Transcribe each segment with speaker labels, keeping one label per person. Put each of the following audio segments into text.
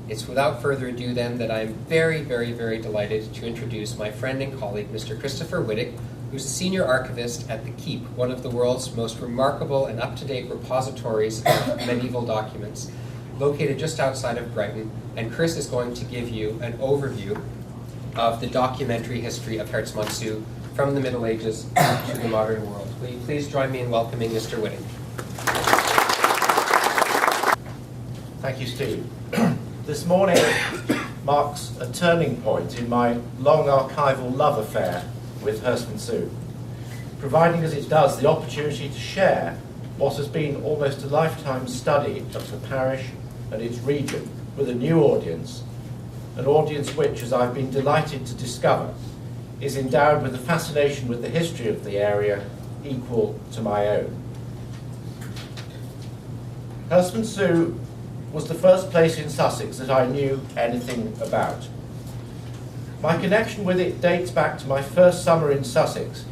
Speaker 1: It's without further ado then that I'm very, very, very delighted to introduce my friend and colleague, Mr. Christopher Whittick, who's a senior archivist at the Keep, one of the world's most remarkable and up-to-date repositories of medieval documents, located just outside of Brighton. And Chris is going to give you an overview of the documentary history of Herstmonceux from the Middle Ages to the modern world. Will you please join me in welcoming Mr. Whittick?
Speaker 2: Thank you, Steve. This morning marks a turning point in my long archival love affair with Herstmonceux, providing as it does the opportunity to share what has been almost a lifetime study of the parish and its region with a new audience, an audience which, as I've been delighted to discover, is endowed with a fascination with the history of the area equal to my own. Herstmonceux was the first place in Sussex that I knew anything about. My connection with it dates back to my first summer in Sussex,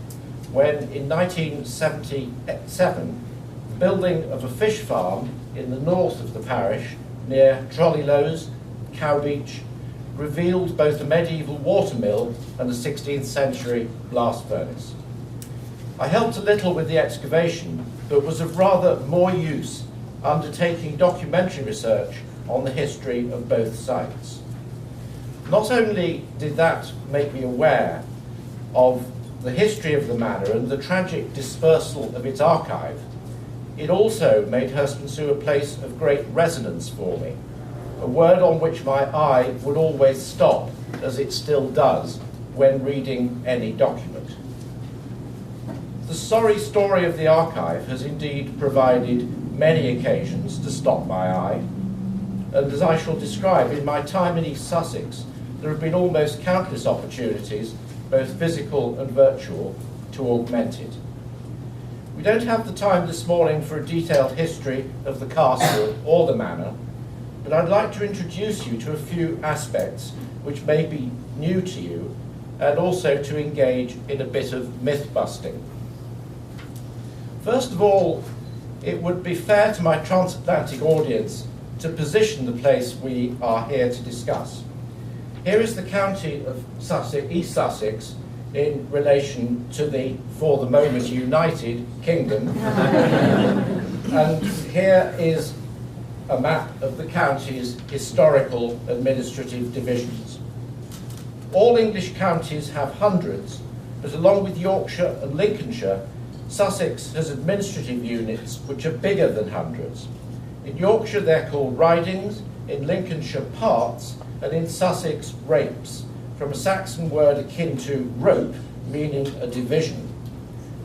Speaker 2: when in 1977, the building of a fish farm in the north of the parish, near Trolleylows, Cowbeach, revealed both a medieval watermill and a 16th century blast furnace. I helped a little with the excavation, but was of rather more use undertaking documentary research on the history of both sites. Not only did that make me aware of the history of the manor and the tragic dispersal of its archive, it also made Herstmonceux a place of great resonance for me, a word on which my eye would always stop, as it still does, when reading any document. The sorry story of the archive has indeed provided many occasions to stop my eye, and as I shall describe, in my time in East Sussex, there have been almost countless opportunities, both physical and virtual, to augment it. We don't have the time this morning for a detailed history of the castle or the manor, but I'd like to introduce you to a few aspects which may be new to you, and also to engage in a bit of myth-busting. First of all, it would be fair to my transatlantic audience to position the place we are here to discuss. Here is the county of Sussex, East Sussex, in relation to the, for the moment, United Kingdom. And here is a map of the county's historical administrative divisions. All English counties have hundreds, but along with Yorkshire and Lincolnshire, Sussex has administrative units which are bigger than hundreds. In Yorkshire they're called ridings, in Lincolnshire parts, and in Sussex rapes, from a Saxon word akin to rope, meaning a division.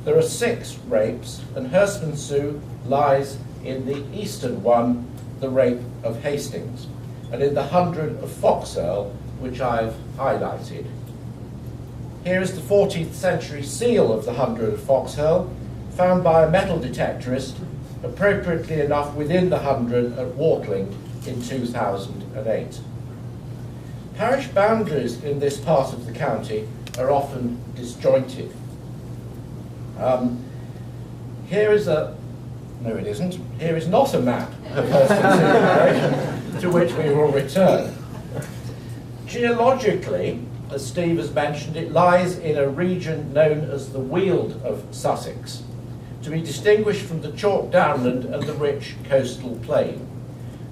Speaker 2: There are 6 rapes, and Herstmonceux lies in the eastern one, the rape of Hastings, and in the 100 of Foxearl, which I've highlighted. Here is the 14th century seal of the 100 of Foxearl, found by a metal detectorist, appropriately enough within the 100 at Waterloo in 2008. Parish boundaries in this part of the county are often disjointed. Here is a, no it isn't, here is not a map of Herstmonceux to which we will return. Geologically, as Steve has mentioned, it lies in a region known as the Weald of Sussex, to be distinguished from the chalk downland and the rich coastal plain.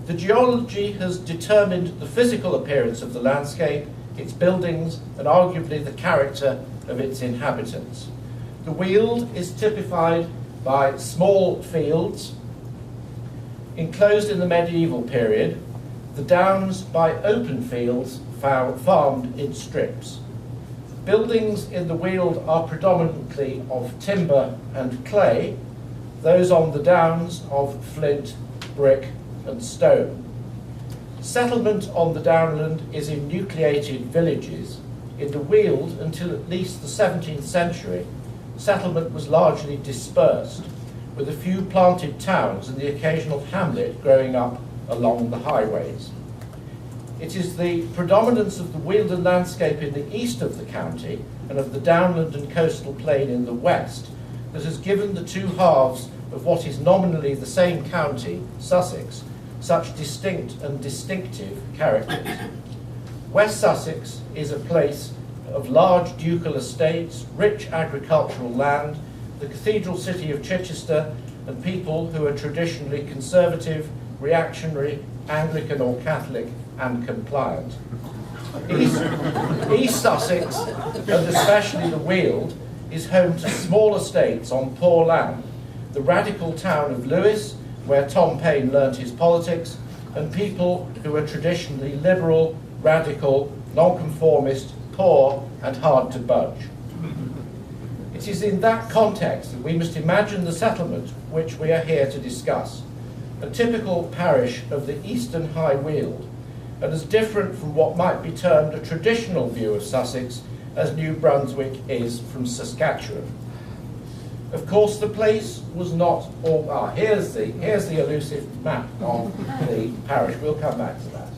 Speaker 2: The geology has determined the physical appearance of the landscape, its buildings, and arguably the character of its inhabitants. The Weald is typified by small fields, enclosed in the medieval period, the downs by open fields farmed in strips. Buildings in the Weald are predominantly of timber and clay, those on the downs of flint, brick and stone. Settlement on the downland is in nucleated villages. In the Weald, until at least the 17th century, settlement was largely dispersed, with a few planted towns and the occasional hamlet growing up along the highways. It is the predominance of the Wealden landscape in the east of the county and of the downland and coastal plain in the west that has given the two halves of what is nominally the same county, Sussex, such distinct and distinctive characters. West Sussex is a place of large ducal estates, rich agricultural land, the cathedral city of Chichester, and people who are traditionally conservative, reactionary, Anglican or Catholic, and compliant. East Sussex, and especially the Weald, is home to small estates on poor land, the radical town of Lewes, where Tom Paine learnt his politics, and people who are traditionally liberal, radical, nonconformist, poor, and hard to budge. It is in that context that we must imagine the settlement which we are here to discuss, a typical parish of the eastern High Weald, and as different from what might be termed a traditional view of Sussex as New Brunswick is from Saskatchewan. Of course, the place was not all... here's the elusive map of the parish. We'll come back to that.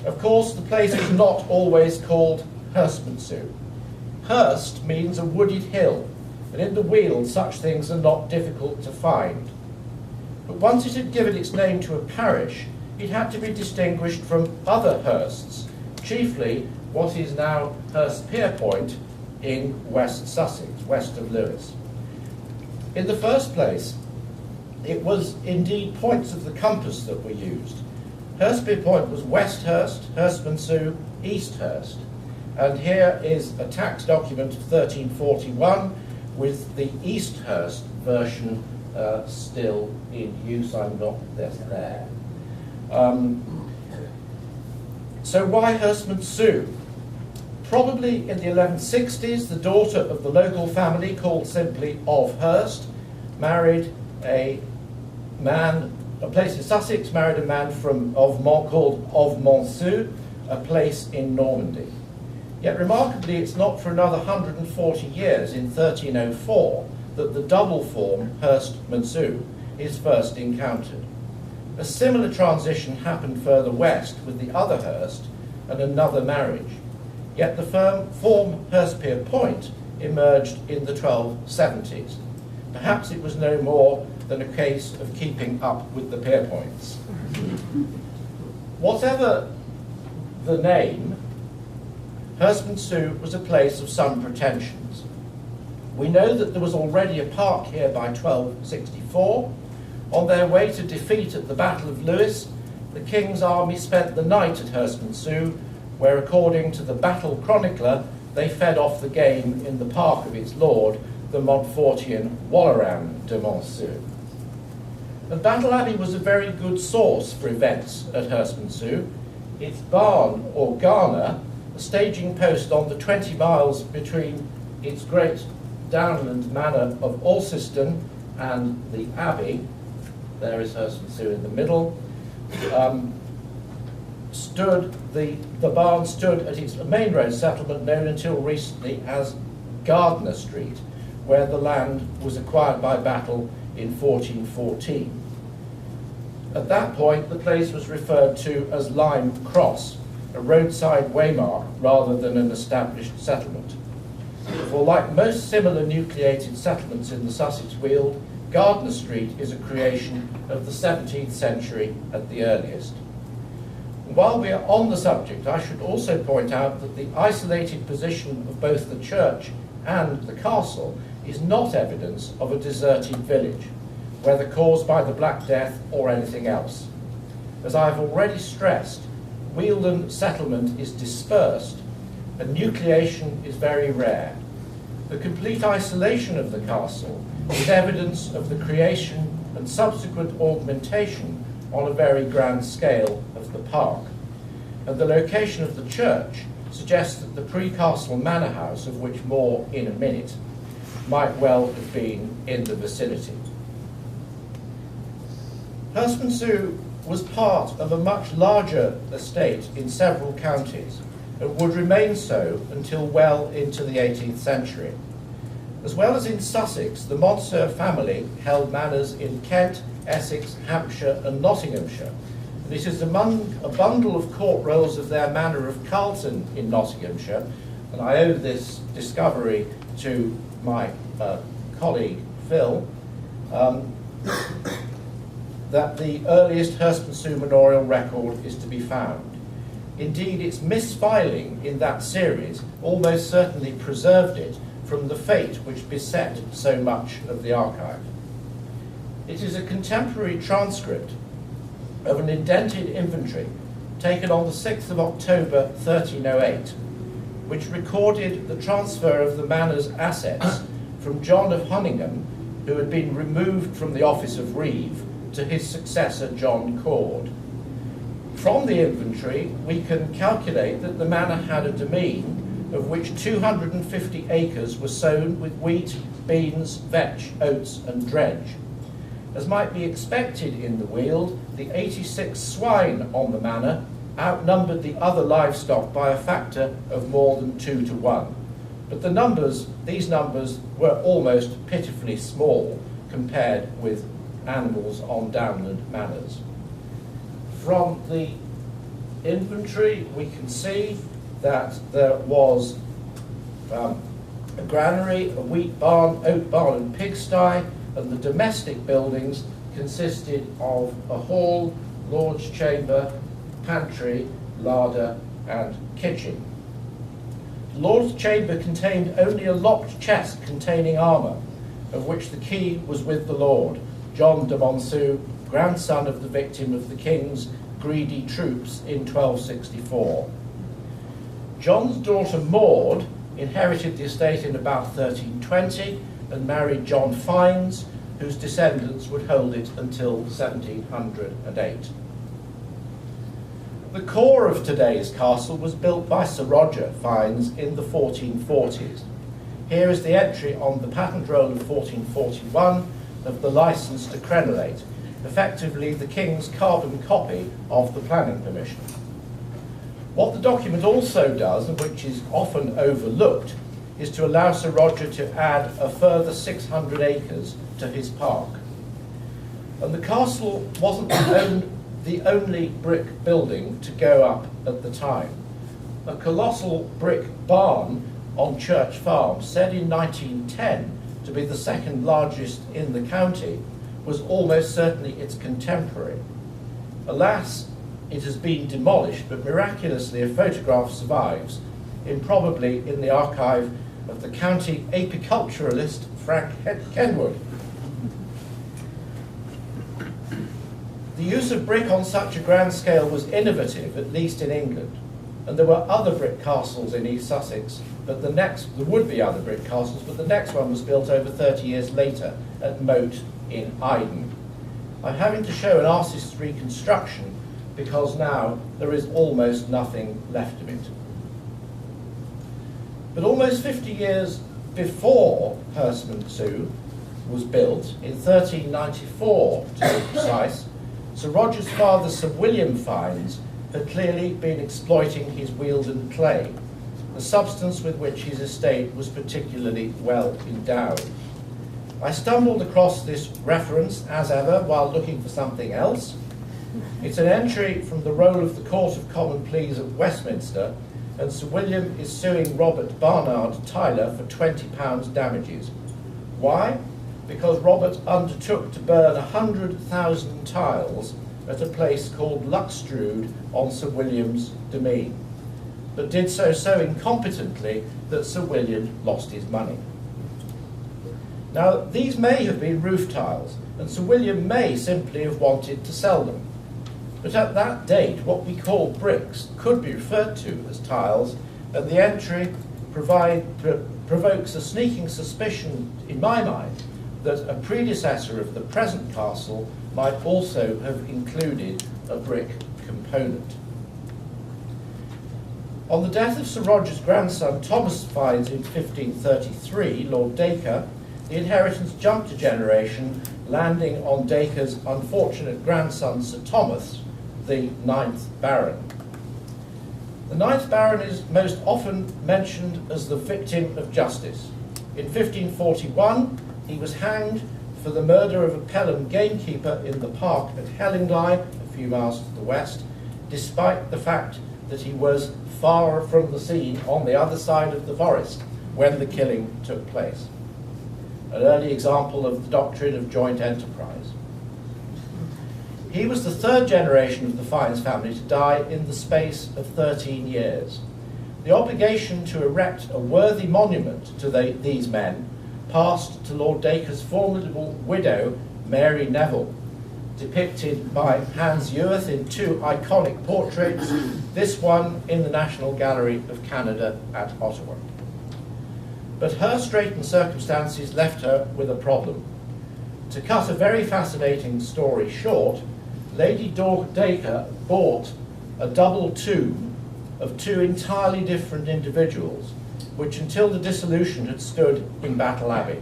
Speaker 2: Of course, the place is not always called Herstmonceux. Herst means a wooded hill, and in the Weald such things are not difficult to find. But once it had given its name to a parish, it had to be distinguished from other Hersts, chiefly what is now Hurstpierpoint in West Sussex, west of Lewes. In the first place, it was indeed points of the compass that were used. Hurstpierpoint was West Hurst, Herstmonceux, East Hurst. And here is a tax document of 1341 with the East Hurst version still in use. I'm not there. So why Herstmonceux? Probably in the 1160s, the daughter of the local family, called simply of Hurst, married a man, a place in Sussex, married a man called of Monceaux, a place in Normandy. Yet remarkably, it's not for another 140 years, in 1304, that the double form Herstmonceux is first encountered. A similar transition happened further west with the other Hurst and another marriage. Yet the form Hurstpierpoint emerged in the 1270s. Perhaps it was no more than a case of keeping up with the Pierpoints. Whatever the name, Herstmonceux was a place of some pretensions. We know that there was already a park here by 1264. On their way to defeat at the Battle of Lewes, the King's army spent the night at Herstmonceux, where, according to the battle chronicler, they fed off the game in the park of its lord, the Montfortian Walleran de Monceaux. And Battle Abbey was a very good source for events at Herstmonceux. Its barn, or garner, a staging post on the 20 miles between its great downland manor of Alciston and the Abbey, there is Herstmonceux in the middle, the barn stood at its main road settlement known until recently as Gardner Street, where the land was acquired by Battle in 1414. At that point, the place was referred to as Lime Cross, a roadside waymark rather than an established settlement. For like most similar nucleated settlements in the Sussex Weald, Gardner Street is a creation of the 17th century at the earliest. While we are on the subject, I should also point out that the isolated position of both the church and the castle is not evidence of a deserted village, whether caused by the Black Death or anything else. As I have already stressed, Wealden settlement is dispersed, and nucleation is very rare. The complete isolation of the castle is evidence of the creation and subsequent augmentation on a very grand scale of the park. And the location of the church suggests that the pre-castle manor house, of which more in a minute, might well have been in the vicinity. Herstmonceux was part of a much larger estate in several counties and would remain so until well into the 18th century. As well as in Sussex, the Monceux family held manors in Kent, Essex, Hampshire and Nottinghamshire, and it is among a bundle of court rolls of their manor of Carlton in Nottinghamshire, and I owe this discovery to my colleague Phil, that the earliest Herstmonceux memorial record is to be found. Indeed, its misfiling in that series almost certainly preserved it from the fate which beset so much of the archive. It is a contemporary transcript of an indented inventory taken on the 6th of October 1308, which recorded the transfer of the manor's assets from John of Honningham, who had been removed from the office of Reeve, to his successor John Cord. From the inventory, we can calculate that the manor had a demesne of which 250 acres were sown with wheat, beans, vetch, oats and dredge. As might be expected in the Weald, the 86 swine on the manor outnumbered the other livestock by a factor of more than 2 to 1. But these numbers were almost pitifully small compared with animals on downland manors. From the inventory, we can see that there was a granary, a wheat barn, oat barn and pigsty, and the domestic buildings consisted of a hall, lord's chamber, pantry, larder and kitchen. The lord's chamber contained only a locked chest containing armour, of which the key was with the lord, John de Monceaux, grandson of the victim of the king's greedy troops in 1264. John's daughter Maud inherited the estate in about 1320 and married John Fiennes, whose descendants would hold it until 1708. The core of today's castle was built by Sir Roger Fiennes in the 1440s. Here is the entry on the patent roll of 1441 of the licence to crenellate, effectively the King's carbon copy of the planning permission. What the document also does, and which is often overlooked, is to allow Sir Roger to add a further 600 acres to his park. And the castle wasn't the only brick building to go up at the time. A colossal brick barn on Church Farm, said in 1910 to be the second largest in the county, was almost certainly its contemporary. Alas, it has been demolished, but miraculously a photograph survives, probably in the archive of the county apiculturalist Frank Kenwood. The use of brick on such a grand scale was innovative, at least in England, and there were other brick castles in East Sussex, but there would be other brick castles, but the next one was built over 30 years later at Moat in Iden. I'm having to show an artist's reconstruction because now there is almost nothing left of it. But almost 50 years before Herstmonceux was built, in 1394 to be precise, Sir Roger's father, Sir William Fiennes, had clearly been exploiting his Wealden clay, the substance with which his estate was particularly well endowed. I stumbled across this reference, as ever, while looking for something else. It's an entry from the roll of the Court of Common Pleas at Westminster, and Sir William is suing Robert Barnard Tyler for £20 damages. Why? Because Robert undertook to burn 100,000 tiles at a place called Luxtrude on Sir William's demesne, but did so incompetently that Sir William lost his money. Now, these may have been roof tiles, and Sir William may simply have wanted to sell them. But at that date, what we call bricks could be referred to as tiles, and the entry provokes a sneaking suspicion in my mind that a predecessor of the present castle might also have included a brick component. On the death of Sir Roger's grandson Thomas Fiennes in 1533, Lord Dacre, the inheritance jumped a generation, landing on Dacre's unfortunate grandson Sir Thomas, the 9th Baron. The 9th Baron is most often mentioned as the victim of justice. In 1541, he was hanged for the murder of a Pelham gamekeeper in the park at Hellingly, a few miles to the west, despite the fact that he was far from the scene on the other side of the forest when the killing took place. An early example of the doctrine of joint enterprise. He was the third generation of the Fiennes family to die in the space of 13 years. The obligation to erect a worthy monument to these men passed to Lord Dacre's formidable widow, Mary Neville, depicted by Hans Ewert in two iconic portraits, this one in the National Gallery of Canada at Ottawa. But her straitened circumstances left her with a problem. To cut a very fascinating story short, Lady Dacre bought a double tomb of two entirely different individuals, which until the dissolution had stood in Battle Abbey.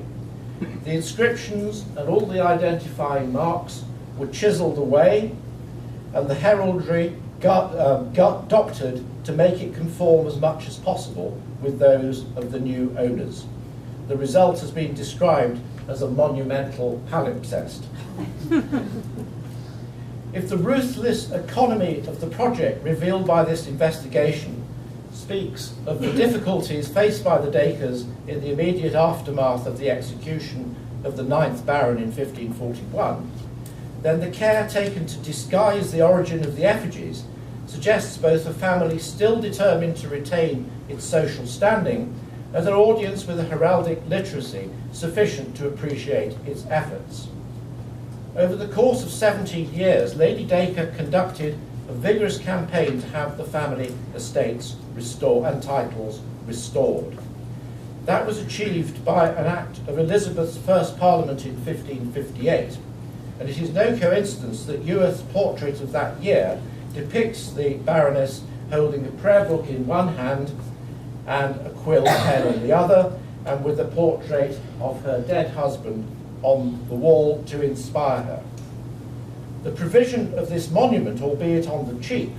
Speaker 2: The inscriptions and all the identifying marks were chiselled away, and the heraldry doctored to make it conform as much as possible with those of the new owners. The result has been described as a monumental palimpsest. If the ruthless economy of the project revealed by this investigation speaks of the difficulties faced by the Dacres in the immediate aftermath of the execution of the 9th Baron in 1541, then the care taken to disguise the origin of the effigies suggests both a family still determined to retain its social standing and an audience with a heraldic literacy sufficient to appreciate its efforts. Over the course of 17 years, Lady Dacre conducted a vigorous campaign to have the family estates and titles restored. That was achieved by an act of Elizabeth's first Parliament in 1558, and it is no coincidence that Ewert's portrait of that year depicts the Baroness holding a prayer book in one hand and a quill pen in the other, and with a portrait of her dead husband on the wall to inspire her. The provision of this monument, albeit on the cheap,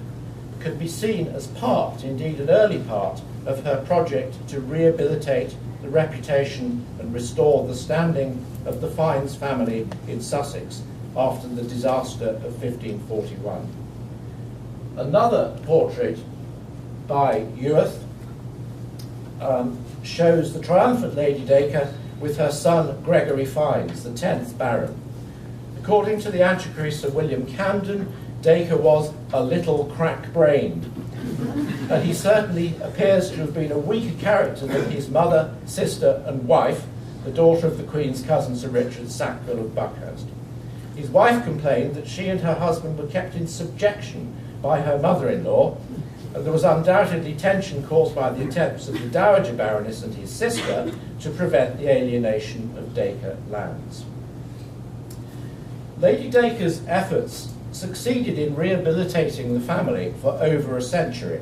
Speaker 2: could be seen as part, indeed an early part, of her project to rehabilitate the reputation and restore the standing of the Fiennes family in Sussex after the disaster of 1541. Another portrait by Ewert shows the triumphant Lady Dacre with her son Gregory Fiennes, the 10th Baron. According to the antiquary Sir William Camden, Dacre was a little crack-brained, and he certainly appears to have been a weaker character than his mother, sister and wife, the daughter of the Queen's cousin Sir Richard Sackville of Buckhurst. His wife complained that she and her husband were kept in subjection by her mother-in-law, and there was undoubtedly tension caused by the attempts of the Dowager Baroness and his sister to prevent the alienation of Dacre lands. Lady Dacre's efforts succeeded in rehabilitating the family for over a century.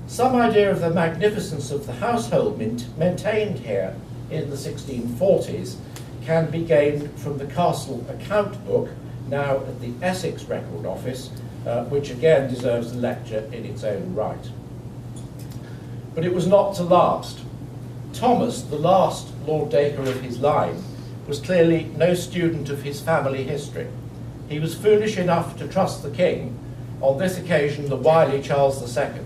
Speaker 2: Some idea of the magnificence of the household maintained here in the 1640s can be gained from the castle account book, now at the Essex Record Office, which again deserves a lecture in its own right. But it was not to last. Thomas, the last Lord Dacre of his line, was clearly no student of his family history. He was foolish enough to trust the king, on this occasion the wily Charles II.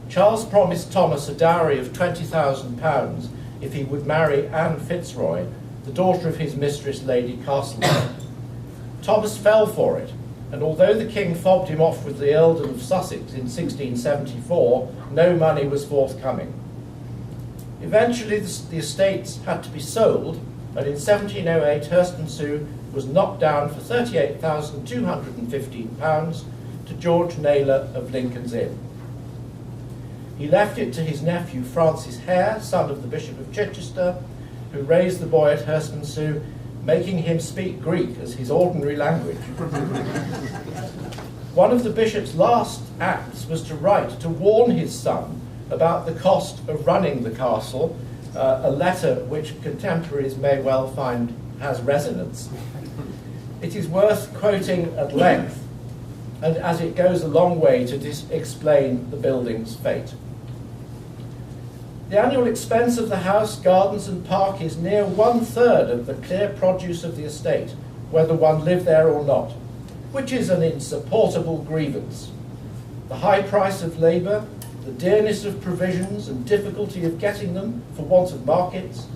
Speaker 2: Charles promised Thomas a dowry of £20,000 if he would marry Anne Fitzroy, the daughter of his mistress, Lady Castlereagh. Thomas fell for it, and although the king fobbed him off with the Earldom of Sussex in 1674, no money was forthcoming. Eventually the estates had to be sold, and in 1708 Herstmonceux was knocked down for £38,215 to George Naylor of Lincoln's Inn. He left it to his nephew Francis Hare, son of the Bishop of Chichester, who raised the boy at Herstmonceux, making him speak Greek as his ordinary language. One of the bishop's last acts was to write to warn his son about the cost of running the castle, a letter which contemporaries may well find has resonance. It is worth quoting at length, and as it goes a long way to explain the building's fate. The annual expense of the house, gardens and park is near 1/3 of the clear produce of the estate, whether one live there or not, which is an insupportable grievance. The high price of labour, the dearness of provisions and difficulty of getting them for want of markets,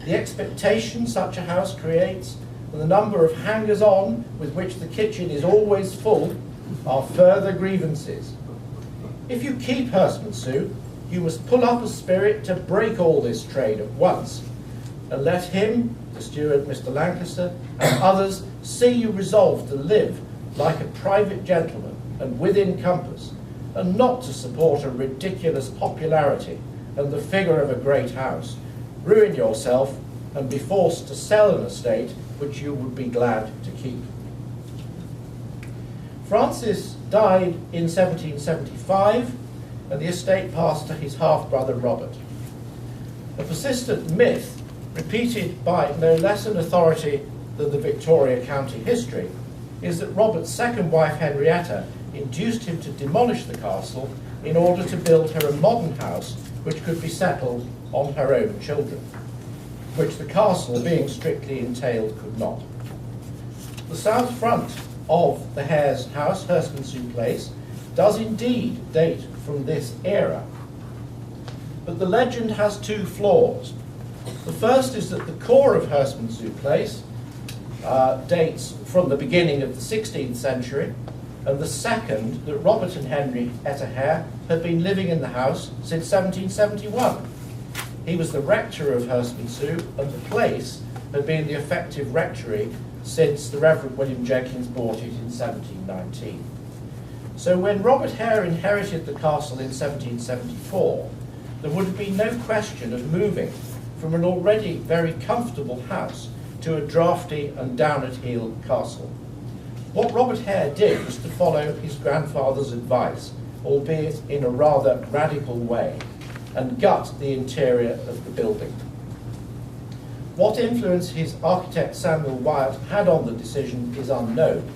Speaker 2: the expectation such a house creates and the number of hangers-on with which the kitchen is always full are further grievances. If you keep Herstmonceux, you must pull up a spirit to break all this trade at once, and let him, the steward Mr. Lancaster, and others see you resolve to live like a private gentleman and within compass, and not to support a ridiculous popularity and the figure of a great house, ruin yourself, and be forced to sell an estate which you would be glad to keep. Francis died in 1775, and the estate passed to his half-brother Robert. A persistent myth, repeated by no less an authority than the Victoria County history, is that Robert's second wife Henrietta induced him to demolish the castle in order to build her a modern house which could be settled on her own children, which the castle, being strictly entailed, could not. The south front of the Hare's house, Herstmonceux Place, does indeed date from this era. But the legend has two flaws. The first is that the core of Herstmonceux Place dates from the beginning of the 16th century, and the second, that Robert and Henrietta Hare had been living in the house since 1771. He was the rector of Herstmonceux, and the place had been the effective rectory since the Reverend William Jenkins bought it in 1719. So when Robert Hare inherited the castle in 1774, there would have been no question of moving from an already very comfortable house to a draughty and down-at-heel castle. What Robert Hare did was to follow his grandfather's advice, albeit in a rather radical way, and gut the interior of the building. What influence his architect Samuel Wyatt had on the decision is unknown,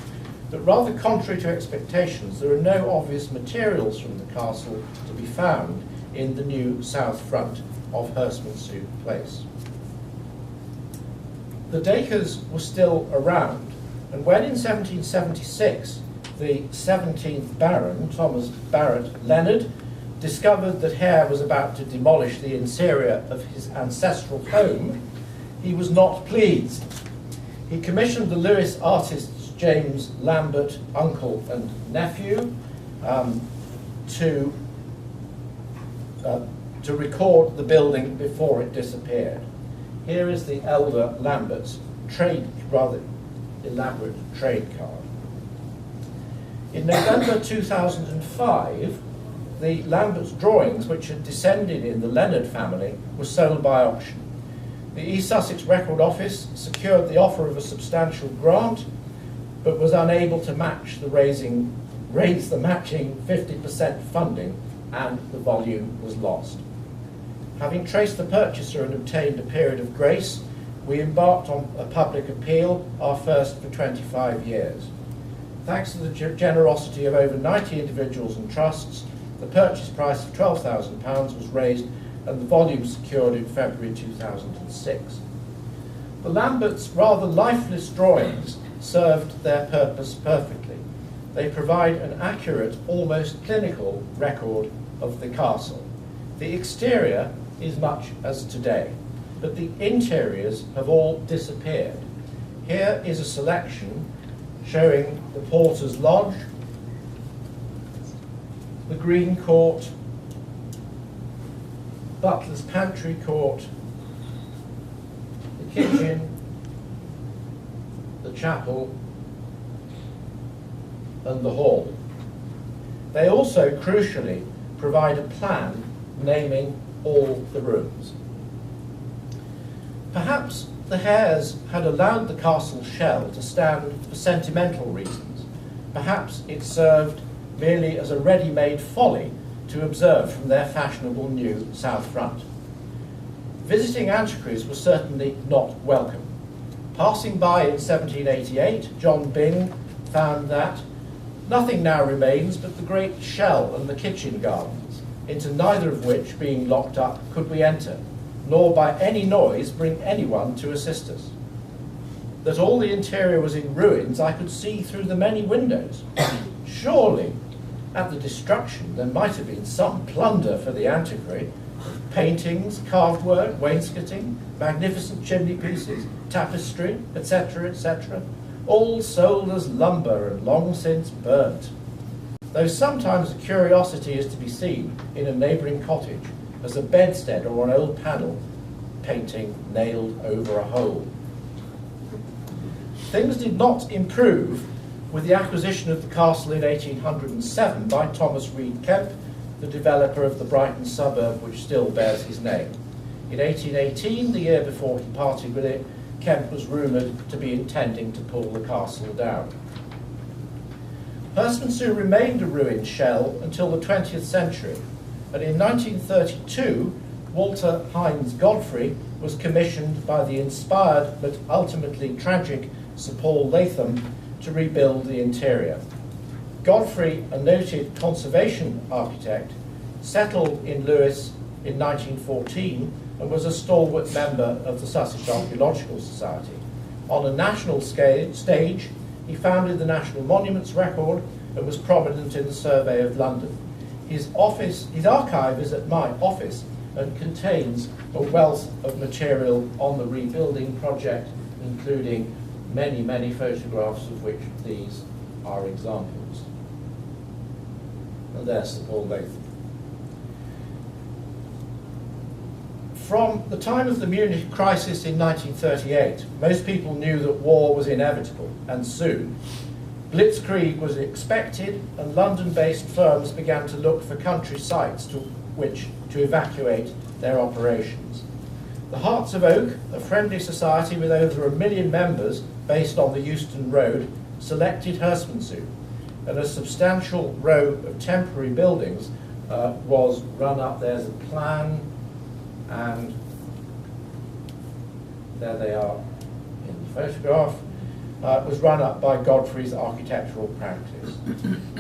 Speaker 2: but rather contrary to expectations, there are no obvious materials from the castle to be found in the new south front of Herstmonceux Place. The Dacres were still around, and when in 1776 the 17th Baron, Thomas Barrett Leonard, discovered that Hare was about to demolish the interior of his ancestral home, he was not pleased. He commissioned the Lewis artists James Lambert, uncle and nephew, to record the building before it disappeared. Here is the elder Lambert's rather elaborate trade card. In November 2005, the Lambert's drawings, which had descended in the Leonard family, were sold by auction. The East Sussex Record Office secured the offer of a substantial grant, but was unable to raise the matching 50% funding, and the volume was lost. Having traced the purchaser and obtained a period of grace, we embarked on a public appeal, our first for 25 years. Thanks to the generosity of over 90 individuals and trusts, the purchase price of £12,000 was raised and the volume secured in February 2006. The Lamberts' rather lifeless drawings served their purpose perfectly. They provide an accurate, almost clinical record of the castle. The exterior is much as today, but the interiors have all disappeared. Here is a selection showing the Porter's Lodge, the Green Court, Butler's Pantry Court, the kitchen, the chapel, and the hall. They also, crucially, provide a plan naming all the rooms. Perhaps the Hares had allowed the castle shell to stand for sentimental reasons. Perhaps it served merely as a ready-made folly to observe from their fashionable new south front. Visiting antiquaries were certainly not welcome. Passing by in 1788, John Byng found that nothing now remains but the great shell and the kitchen gardens, into neither of which, being locked up, could we enter, nor by any noise bring anyone to assist us. That all the interior was in ruins I could see through the many windows. Surely, at the destruction there might have been some plunder for the antiquary, Paintings, carved work, wainscoting, magnificent chimney pieces, tapestry, etc., etc., all sold as lumber and long since burnt. Though sometimes a curiosity is to be seen in a neighbouring cottage as a bedstead or an old panel painting nailed over a hole. Things did not improve with the acquisition of the castle in 1807 by Thomas Reed Kemp, the developer of the Brighton suburb which still bears his name. In 1818, the year before he parted with it, Kemp was rumoured to be intending to pull the castle down. Herstmonceux remained a ruined shell until the 20th century, and in 1932, Walter Hines Godfrey was commissioned by the inspired but ultimately tragic Sir Paul Latham to rebuild the interior. Godfrey, a noted conservation architect, settled in Lewes in 1914 and was a stalwart member of the Sussex Archaeological Society. On a national stage, he founded the National Monuments Record and was prominent in the Survey of London. His archive is at my office and contains a wealth of material on the rebuilding project, including many, many photographs of which these are examples. And there's Sir Paul Latham. From the time of the Munich crisis in 1938, most people knew that war was inevitable, and soon. Blitzkrieg was expected, and London-based firms began to look for country sites to which to evacuate their operations. The Hearts of Oak, a friendly society with over 1 million members based on the Euston Road, selected Herstmonceux, and a substantial row of temporary buildings was run up. There's a plan, and there they are in the photograph. Was run up by Godfrey's architectural practice.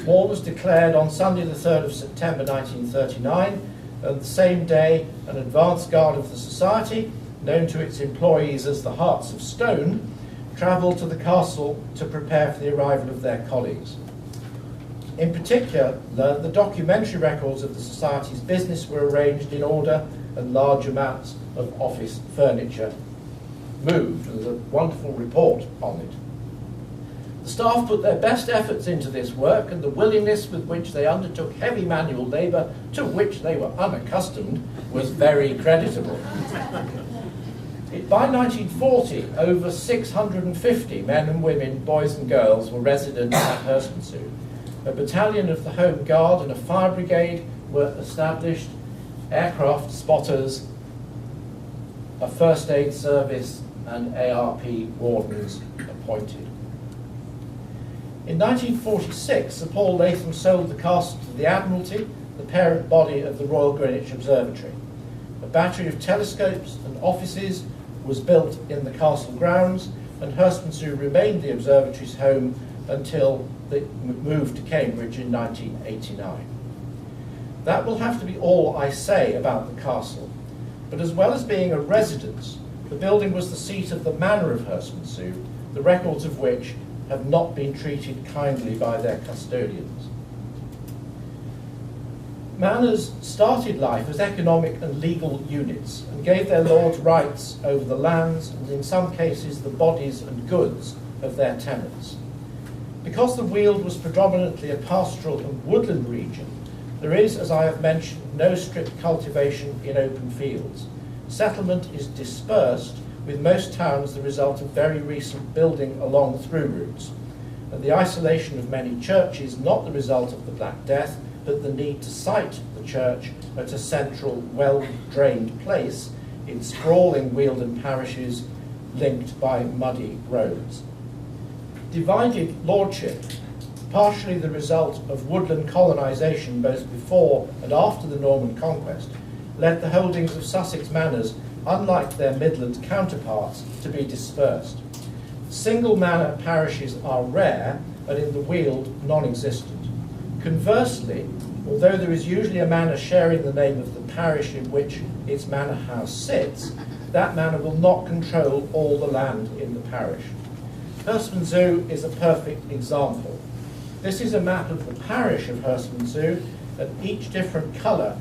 Speaker 2: War was declared on Sunday the 3rd of September 1939, and the same day an advance guard of the society, known to its employees as the Hearts of Stone, travelled to the castle to prepare for the arrival of their colleagues. In particular, the documentary records of the society's business were arranged in order and large amounts of office furniture moved. There's a wonderful report on it. The staff put their best efforts into this work, and the willingness with which they undertook heavy manual labour, to which they were unaccustomed, was very creditable. By 1940, over 650 men and women, boys and girls, were resident at Herstmonceux. A battalion of the Home Guard and a fire brigade were established, aircraft spotters, a first aid service, and ARP wardens appointed. In 1946, Sir Paul Latham sold the castle to the Admiralty, the parent body of the Royal Greenwich Observatory. A battery of telescopes and offices was built in the castle grounds, and Herstmonceux remained the observatory's home until it moved to Cambridge in 1989. That will have to be all I say about the castle, but as well as being a residence, the building was the seat of the manor of Herstmonceux, the records of which have not been treated kindly by their custodians. Manors started life as economic and legal units and gave their lords rights over the lands and in some cases the bodies and goods of their tenants. Because the Weald was predominantly a pastoral and woodland region, there is, as I have mentioned, no strict cultivation in open fields. Settlement is dispersed, with most towns the result of very recent building along through routes, and the isolation of many churches not the result of the Black Death, but the need to site the church at a central, well-drained place in sprawling Wealden parishes linked by muddy roads. Divided lordship, partially the result of woodland colonisation both before and after the Norman conquest, led the holdings of Sussex manors, unlike their Midland counterparts, to be dispersed. Single manor parishes are rare, and in the Weald, non-existent. Conversely, although there is usually a manor sharing the name of the parish in which its manor house sits, that manor will not control all the land in the parish. Herstmonceux is a perfect example. This is a map of the parish of Herstmonceux, and each different colour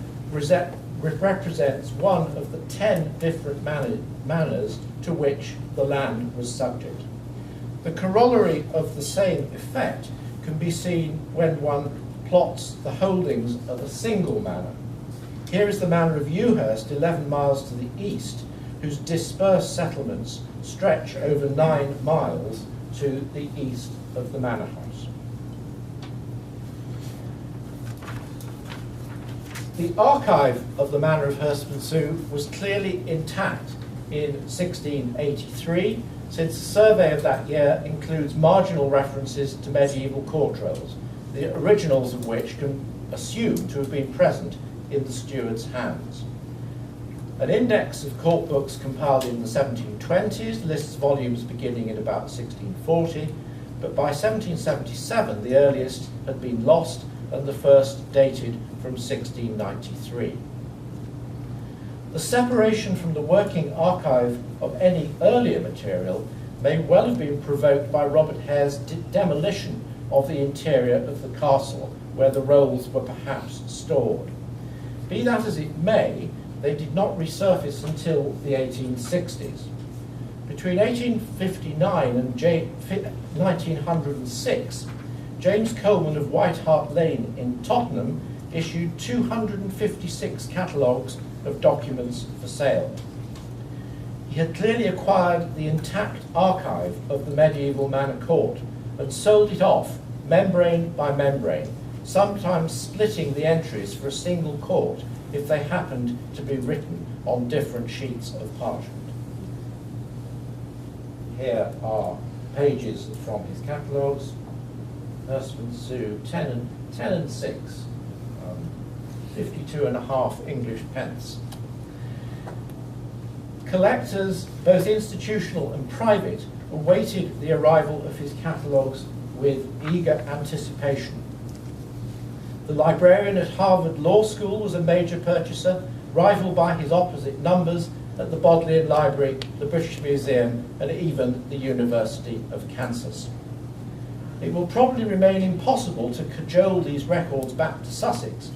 Speaker 2: represents one of the 10 different manors to which the land was subject. The corollary of the same effect can be seen when one plots the holdings of a single manor. Here is the manor of Ewhurst, 11 miles to the east, whose dispersed settlements stretch over 9 miles to the east of the manor house. The archive of the manor of Herstmonceux was clearly intact in 1683, since the survey of that year includes marginal references to medieval court rolls, the originals of which can assume to have been present in the steward's hands. An index of court books compiled in the 1720s lists volumes beginning in about 1640, but by 1777 the earliest had been lost and the first dated from 1693. The separation from the working archive of any earlier material may well have been provoked by Robert Hare's demolition of the interior of the castle, where the rolls were perhaps stored. Be that as it may, they did not resurface until the 1860s. Between 1859 and 1906, James Coleman of White Hart Lane in Tottenham issued 256 catalogues of documents for sale. He had clearly acquired the intact archive of the medieval manor court and sold it off membrane by membrane, sometimes splitting the entries for a single court if they happened to be written on different sheets of parchment. Here are pages from his catalogues. Herstmonceux, 10 and 6, 52.5 English pence. Collectors, both institutional and private, awaited the arrival of his catalogues with eager anticipation. The librarian at Harvard Law School was a major purchaser, rivaled by his opposite numbers at the Bodleian Library, the British Museum, and even the University of Kansas. It will probably remain impossible to cajole these records back to Sussex,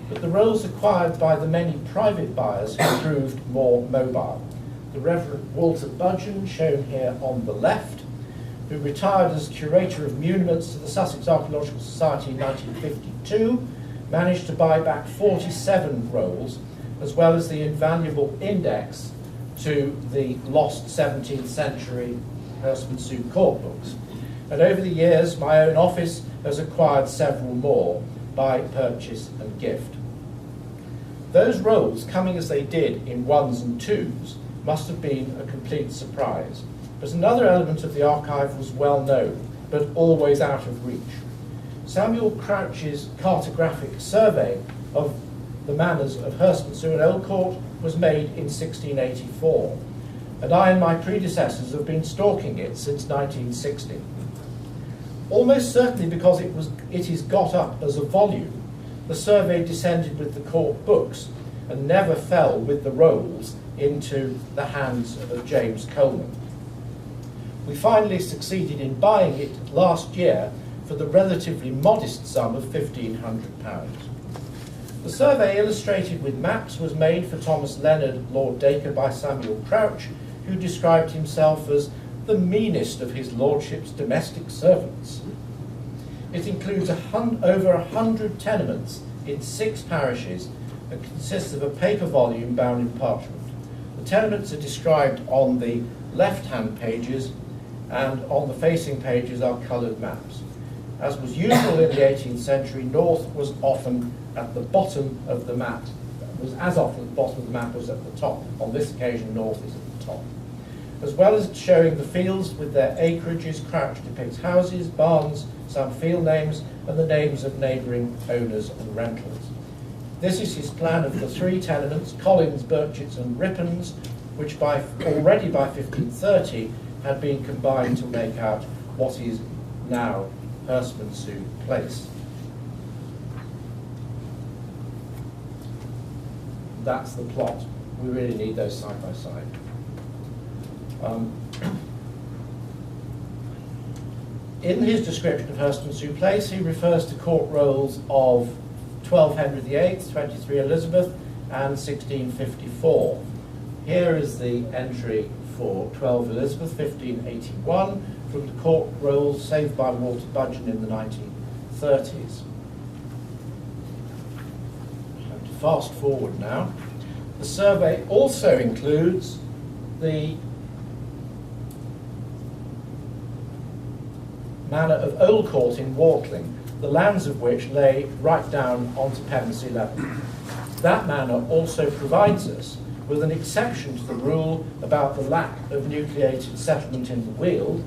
Speaker 2: but the rolls acquired by the many private buyers have proved more mobile. The Reverend Walter Budgeon, shown here on the left, who retired as Curator of Muniments to the Sussex Archaeological Society in 1952, managed to buy back 47 rolls, as well as the invaluable index to the lost 17th century Herstmonceux court books. And over the years, my own office has acquired several more by purchase and gift. Those rolls, coming as they did in ones and twos, must have been a complete surprise. But another element of the archive was well known, but always out of reach. Samuel Crouch's cartographic survey of the manors of Herstmonceux and Old Court was made in 1684, and I and my predecessors have been stalking it since 1960. Almost certainly because it is got up as a volume, the survey descended with the court books and never fell with the rolls into the hands of James Coleman. We finally succeeded in buying it last year for the relatively modest sum of £1,500. The survey, illustrated with maps, was made for Thomas Leonard, Lord Dacre, by Samuel Crouch, who described himself as the meanest of his lordship's domestic servants. It includes over 100 tenements in 6 parishes and consists of a paper volume bound in parchment. The tenements are described on the left-hand pages, and on the facing pages are coloured maps. As was usual in the 18th century, north was often at the bottom of the map, was as often at the bottom of the map as at the top. On this occasion, north is at the top. As well as showing the fields with their acreages, Crouch depicts houses, barns, some field names, and the names of neighbouring owners and rentals. This is his plan of the 3 tenements, Collins, Birchets and Rippons, which already by 1530 had been combined to make out what is now Herstmonceux Place. That's the plot. We really need those side by side. In his description of Herstmonceux Place, he refers to court rolls of 12 Henry VIII, 23 Elizabeth, and 1654. Here is the entry for 12 Elizabeth, 1581, from the court rolls saved by Walter Budgeon in the 1930s. I have to fast forward now. The survey also includes the manor of Old Court in Wartling, the lands of which lay right down onto Pevensey level. That manor also provides us with an exception to the rule about the lack of nucleated settlement in the Weald.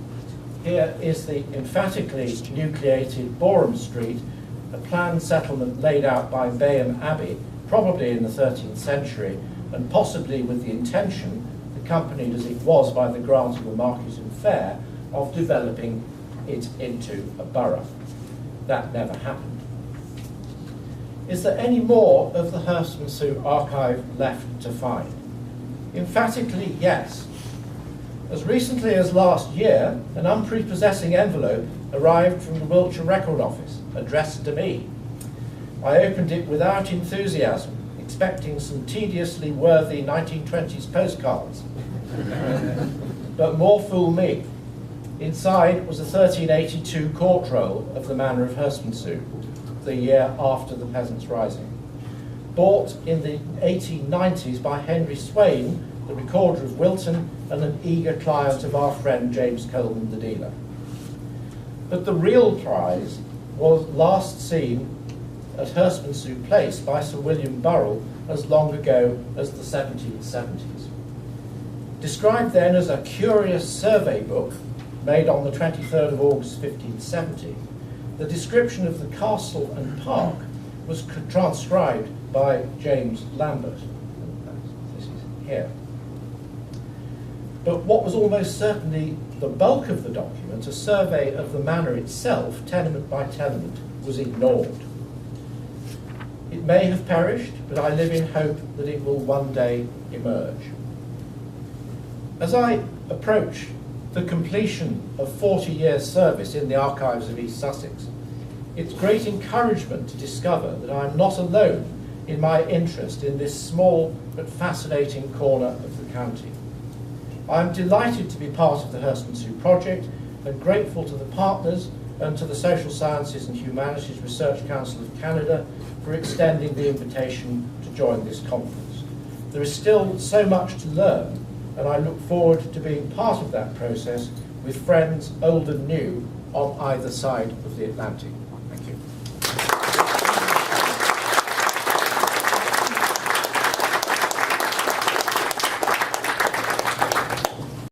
Speaker 2: Here is the emphatically nucleated Boreham Street, a planned settlement laid out by Bayham Abbey, probably in the 13th century, and possibly with the intention, accompanied as it was by the grant of the Marquis and Fair, of developing it into a borough. That never happened. Is there any more of the Herstmonceux archive left to find? Emphatically, yes. As recently as last year, an unprepossessing envelope arrived from the Wiltshire Record Office, addressed to me. I opened it without enthusiasm, expecting some tediously worthy 1920s postcards. But more fool me. Inside was a 1382 court roll of the manor of Herstmonceux, the year after the Peasants' Rising. Bought in the 1890s by Henry Swain, the recorder of Wilton, and an eager client of our friend James Coleman, the dealer. But the real prize was last seen at Herstmonceux Place by Sir William Burrell as long ago as the 1770s. Described then as a curious survey book made on the 23rd of August 1570, the description of the castle and park was transcribed by James Lambert. This is here. But what was almost certainly the bulk of the document, a survey of the manor itself, tenement by tenement, was ignored. It may have perished, but I live in hope that it will one day emerge. As I approach the completion of 40 years' service in the archives of East Sussex, it's great encouragement to discover that I'm not alone in my interest in this small but fascinating corner of the county. I'm delighted to be part of the Herstmonceux project and grateful to the partners and to the Social Sciences and Humanities Research Council of Canada for extending the invitation to join this conference. There is still so much to learn, and I look forward to being part of that process with friends old and new on either side of the Atlantic.